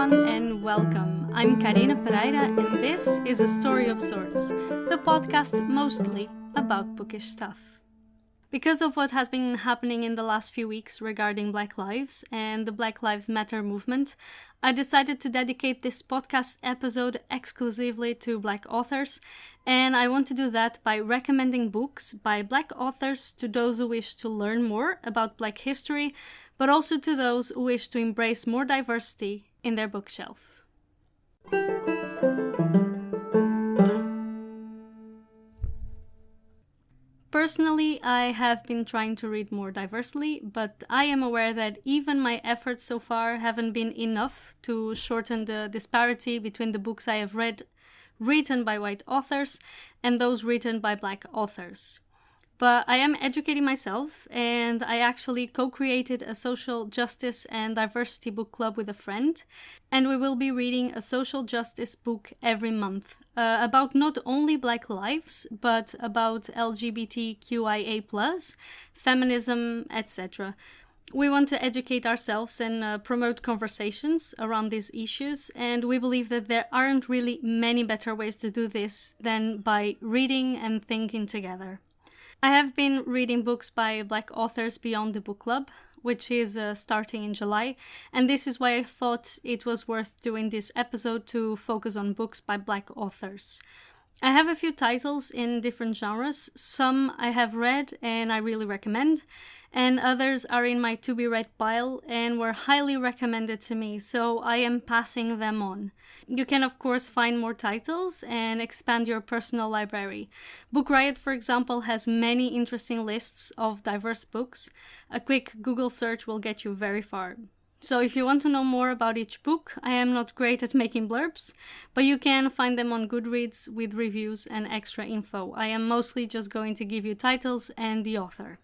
everyone, and welcome. I'm Karina Pereira, and this is A Story of Sorts, the podcast mostly about bookish stuff. Because of what has been happening in the last few weeks regarding Black Lives and the Black Lives Matter movement, I decided to dedicate this podcast episode exclusively to Black authors, and I want to do that by recommending books by Black authors to those who wish to learn more about Black history, but also to those who wish to embrace more diversity in their bookshelf. Personally, I have been trying to read more diversely, but I am aware that even my efforts so far haven't been enough to shorten the disparity between the books I have read written by white authors and those written by Black authors. But I am educating myself, and I actually co-created a social justice and diversity book club with a friend, and we will be reading a social justice book every month about not only Black lives, but about LGBTQIA+, feminism, etc. We want to educate ourselves and promote conversations around these issues, and we believe that there aren't really many better ways to do this than by reading and thinking together. I have been reading books by Black authors beyond the book club, which is starting in July, and this is why I thought it was worth doing this episode to focus on books by Black authors. I have a few titles in different genres. Some I have read and I really recommend, and others are in my to-be-read pile and were highly recommended to me, so I am passing them on. You can of course find more titles and expand your personal library. Book Riot, for example, has many interesting lists of diverse books. A quick Google search will get you very far. So if you want to know more about each book, I am not great at making blurbs, but you can find them on Goodreads with reviews and extra info. I am mostly just going to give you titles and the author.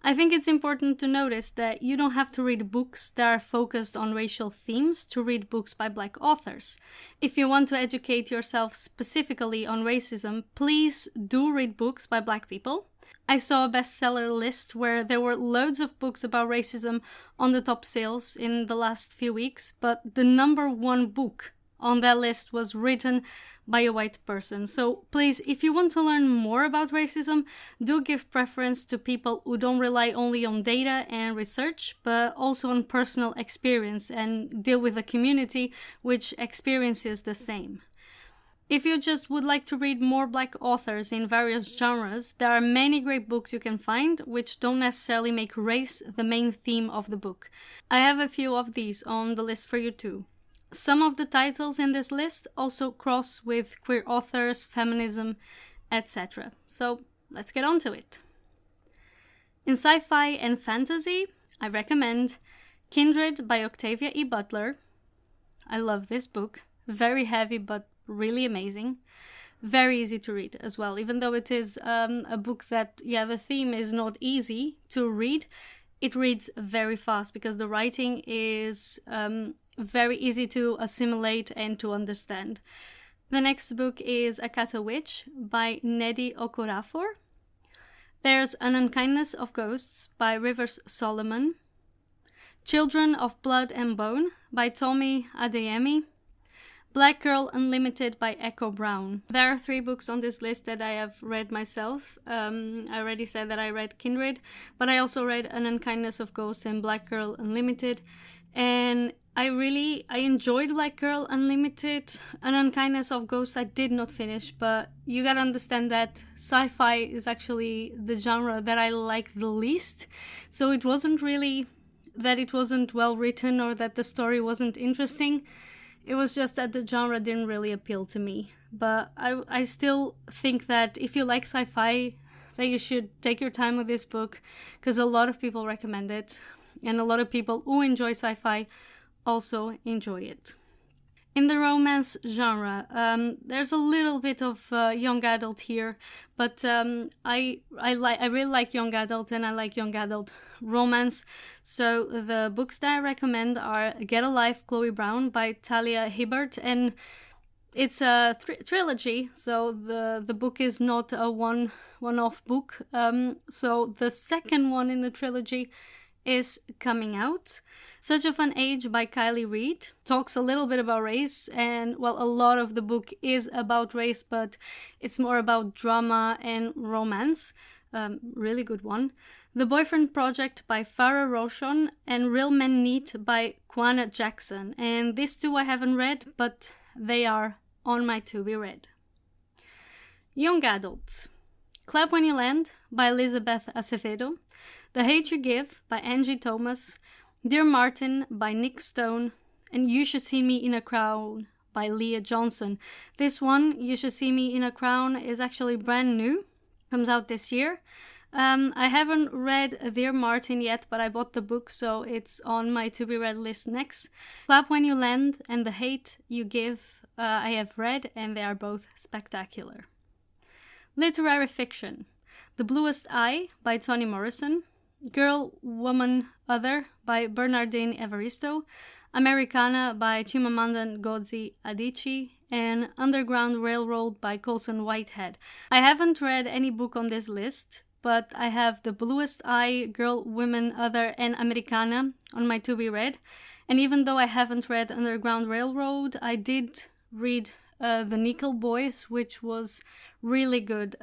I think it's important to notice that you don't have to read books that are focused on racial themes to read books by Black authors. If you want to educate yourself specifically on racism, please do read books by Black people. I saw a bestseller list where there were loads of books about racism on the top sales in the last few weeks, but the number one book on that list was written by a white person. So please, if you want to learn more about racism, do give preference to people who don't rely only on data and research, but also on personal experience and deal with a community which experiences the same. If you just would like to read more Black authors in various genres, there are many great books you can find which don't necessarily make race the main theme of the book. I have a few of these on the list for you too. Some of the titles in this list also cross with queer authors, feminism, etc. So let's get on to it. In sci-fi and fantasy, I recommend Kindred by Octavia E. Butler. I love this book. Very heavy but really amazing. Very easy to read as well, even though it is a book that, the theme is not easy to read. It reads very fast because the writing is very easy to assimilate and to understand. The next book is Akata Witch by Nnedi Okorafor. There's An Unkindness of Ghosts by Rivers Solomon. Children of Blood and Bone by Tomi, Adeyemi. Black Girl Unlimited by Echo Brown. There are 3 books on this list that I have read myself. I already said that I read Kindred, but I also read An Unkindness of Ghosts and Black Girl Unlimited. And I enjoyed Black Girl Unlimited. An Unkindness of Ghosts I did not finish, but you gotta understand that sci-fi is actually the genre that I like the least. So it wasn't really that it wasn't well written or that the story wasn't interesting. It was just that the genre didn't really appeal to me. But I still think that if you like sci-fi, that you should take your time with this book, because a lot of people recommend it, and a lot of people who enjoy sci-fi also enjoy it. In the romance genre, there's a little bit of young adult here, but I really like young adult, and I like young adult romance. So the books that I recommend are Get a Life, Chloe Brown by Talia Hibbert, and it's a trilogy. So the book is not a one-off book. So the second one in the trilogy is coming out. Such a Fun Age by Kiley Reid talks a little bit about race, and well, a lot of the book is about race, but it's more about drama and romance. Really good one. The Boyfriend Project by Farrah Rochon, and Real Men Need by Kwana Jackson. And these two I haven't read, but they are on my to-be-read. Young Adults. Clap When You Land by Elizabeth Acevedo. The Hate You Give by Angie Thomas. Dear Martin by Nick Stone. And You Should See Me in a Crown by Leah Johnson. This one, You Should See Me in a Crown, is actually brand new. Comes out this year. I haven't read Dear Martin yet, but I bought the book, so it's on my to-be-read list next. Clap When You Land and The Hate You Give I have read, and they are both spectacular. Literary fiction. The Bluest Eye by Toni Morrison. Girl, Woman, Other by Bernardine Evaristo. Americanah by Chimamanda Ngozi Adichie. And Underground Railroad by Colson Whitehead. I haven't read any book on this list, but I have The Bluest Eye, Girl, Woman, Other, and Americanah on my to-be-read. And even though I haven't read Underground Railroad, I did read The Nickel Boys, which was really good.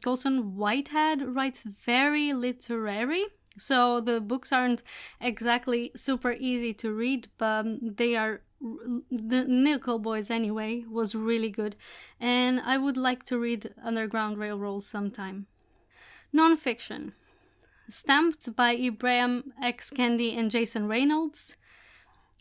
Colson Whitehead writes very literary, so the books aren't exactly super easy to read, but they are. The Nickel Boys anyway was really good, and I would like to read Underground Railroad sometime. Non-fiction. Stamped by Ibrahim X. Kendi and Jason Reynolds.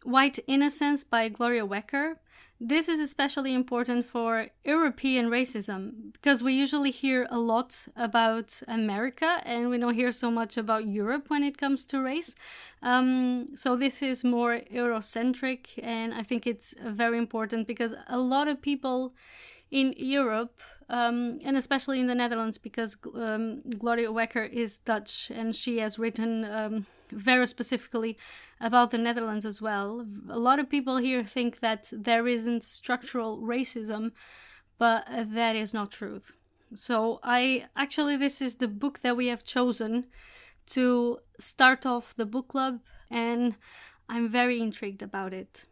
White Innocence by Gloria Wecker. This is especially important for European racism, because we usually hear a lot about America and we don't hear so much about Europe when it comes to race. So this is more Eurocentric, and I think it's very important because a lot of people in Europe, and especially in the Netherlands, because Gloria Wecker is Dutch and she has written very specifically about the Netherlands as well. A lot of people here think that there isn't structural racism, but that is not true. So this is the book that we have chosen to start off the book club, and I'm very intrigued about it.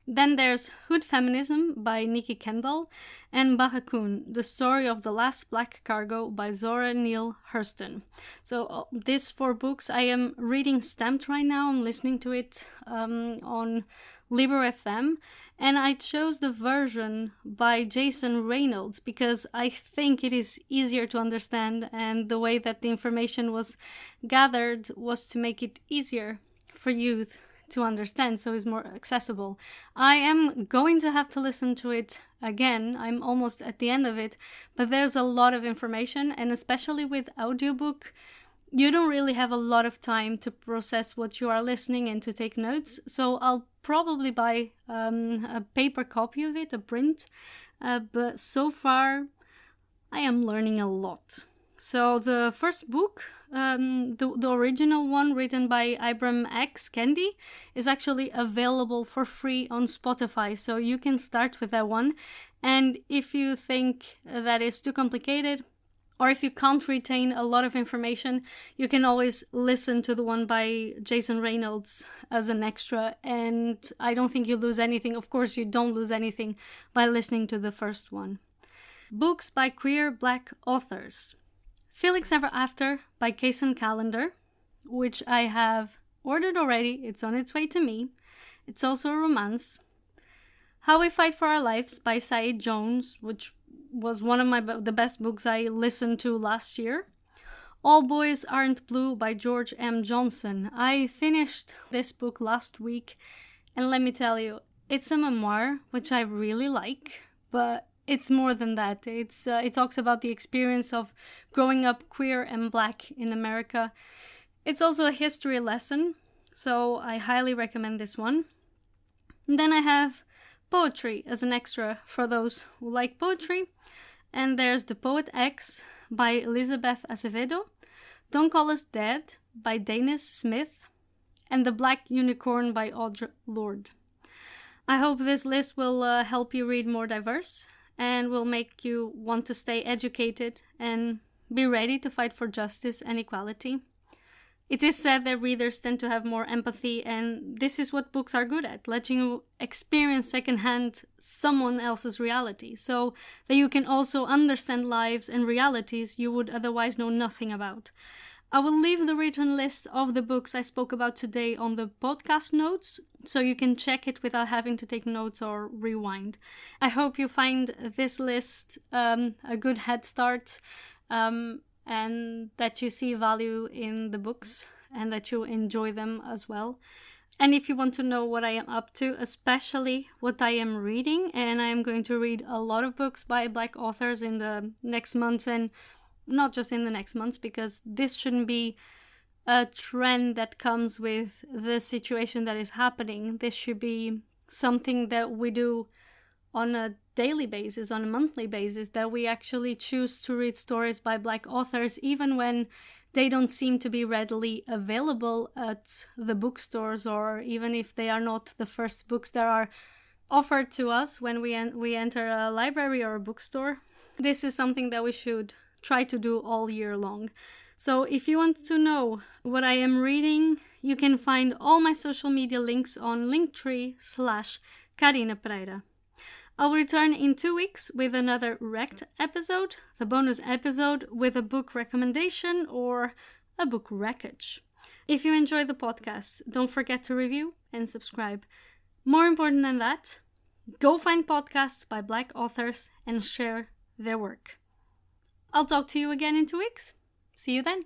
Then there's Hood Feminism by Nikki Kendall, and Barracoon, The Story of the Last Black Cargo by Zora Neale Hurston. So these 4 books I am reading Stamped right now. I'm listening to it on Libro FM, and I chose the version by Jason Reynolds because I think it is easier to understand, and the way that the information was gathered was to make it easier for youth to understand, so it's more accessible. I am going to have to listen to it again. I'm almost at the end of it, but there's a lot of information, and especially with audiobook, you don't really have a lot of time to process what you are listening and to take notes. So I'll probably buy a paper copy of it, a print, but so far I am learning a lot. So the first book, the original one written by Ibrahim X. Kendi, is actually available for free on Spotify, so you can start with that one. And if you think that is too complicated, or if you can't retain a lot of information, you can always listen to the one by Jason Reynolds as an extra, and I don't think you lose anything. Of course, you don't lose anything by listening to the first one. Books by queer Black authors. Felix Ever After by Kaysen Callender, which I have ordered already. It's on its way to me. It's also a romance. How We Fight for Our Lives by Saeed Jones, which was one of the best books I listened to last year. All Boys Aren't Blue by George M. Johnson. I finished this book last week, and let me tell you, it's a memoir, which I really like, but it's more than that. It talks about the experience of growing up queer and Black in America. It's also a history lesson, so I highly recommend this one. And then I have poetry as an extra for those who like poetry. And there's The Poet X by Elizabeth Acevedo, Don't Call Us Dead by Danis Smith, and The Black Unicorn by Audre Lorde. I hope this list will help you read more diverse, and will make you want to stay educated and be ready to fight for justice and equality. It is said that readers tend to have more empathy, and this is what books are good at, letting you experience secondhand someone else's reality, so that you can also understand lives and realities you would otherwise know nothing about. I will leave the written list of the books I spoke about today on the podcast notes, so you can check it without having to take notes or rewind. I hope you find this list a good head start, and that you see value in the books and that you enjoy them as well. And if you want to know what I am up to, especially what I am reading, and I am going to read a lot of books by Black authors in the next months, and not just in the next months, because this shouldn't be a trend that comes with the situation that is happening. This should be something that we do on a daily basis, on a monthly basis, that we actually choose to read stories by Black authors, even when they don't seem to be readily available at the bookstores, or even if they are not the first books that are offered to us when we enter a library or a bookstore. This is something that we should try to do all year long. So if you want to know what I am reading, you can find all my social media links on linktree/Karina Pereira. I'll return in 2 weeks with another Wrecked episode, the bonus episode with a book recommendation or a book wreckage. If you enjoy the podcast, don't forget to review and subscribe. More important than that, go find podcasts by Black authors and share their work. I'll talk to you again in 2 weeks. See you then.